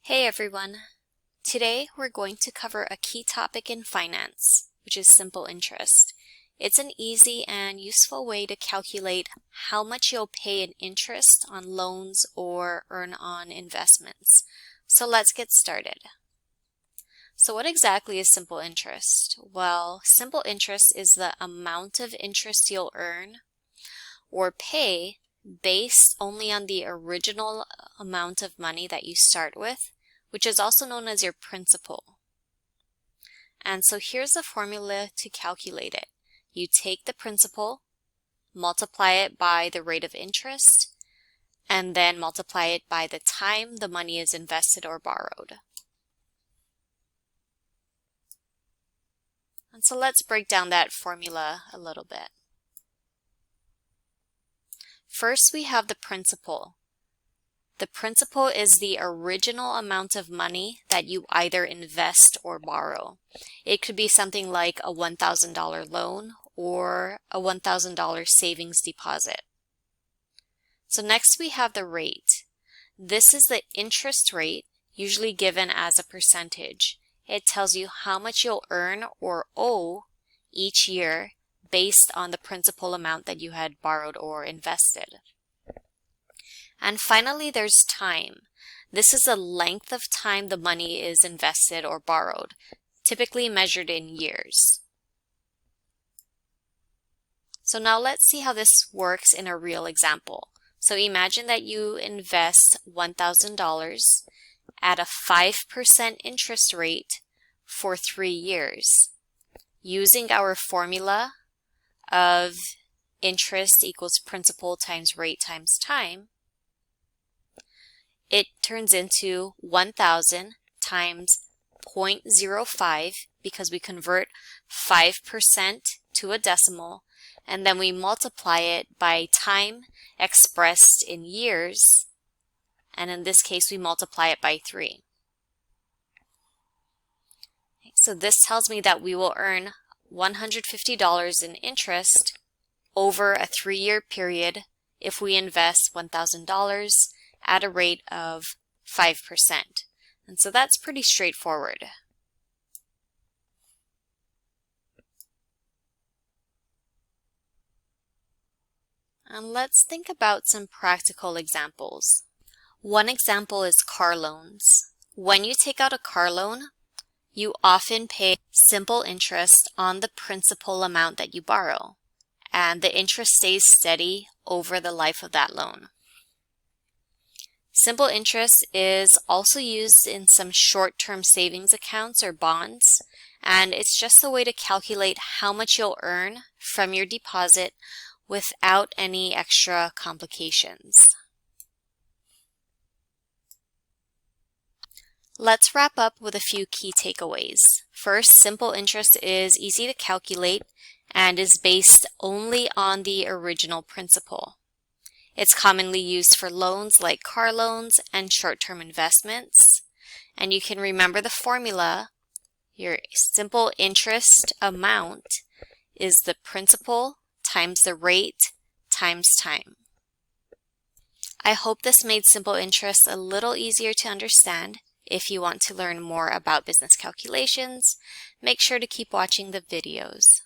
Hey everyone! Today we're going to cover a key topic in finance, which is simple interest. It's an easy and useful way to calculate how much you'll pay in interest on loans or earn on investments. So let's get started. So what exactly is simple interest? Well, simple interest is the amount of interest you'll earn or pay based only on the original amount of money that you start with, which is also known as your principal. And so here's the formula to calculate it. You take the principal, multiply it by the rate of interest, and then multiply it by the time the money is invested or borrowed. And so let's break down that formula a little bit. First, we have the principal. The principal is the original amount of money that you either invest or borrow. It could be something like a $1,000 loan or a $1,000 savings deposit. So next we have the rate. This is the interest rate, usually given as a percentage. It tells you how much you'll earn or owe each year based on the principal amount that you had borrowed or invested. And finally, there's time. This is the length of time the money is invested or borrowed, typically measured in years. So now let's see how this works in a real example. So imagine that you invest $1,000 at a 5% interest rate for 3 years. Using our formula of interest equals principal times rate times time, it turns into 1,000 times 0.05 because we convert 5% to a decimal, and then we multiply it by time expressed in years, and in this case we multiply it by 3. So this tells me that we will earn $150 in interest over a 3-year period if we invest $1,000 at a rate of 5%. And so that's pretty straightforward. And let's think about some practical examples. One example is car loans. When you take out a car loan, you often pay simple interest on the principal amount that you borrow, and the interest stays steady over the life of that loan. Simple interest is also used in some short-term savings accounts or bonds, and it's just a way to calculate how much you'll earn from your deposit without any extra complications. Let's wrap up with a few key takeaways. First, simple interest is easy to calculate and is based only on the original principal. It's commonly used for loans like car loans and short-term investments. And you can remember the formula. Your simple interest amount is the principal times the rate times time. I hope this made simple interest a little easier to understand. If you want to learn more about business calculations, make sure to keep watching the videos.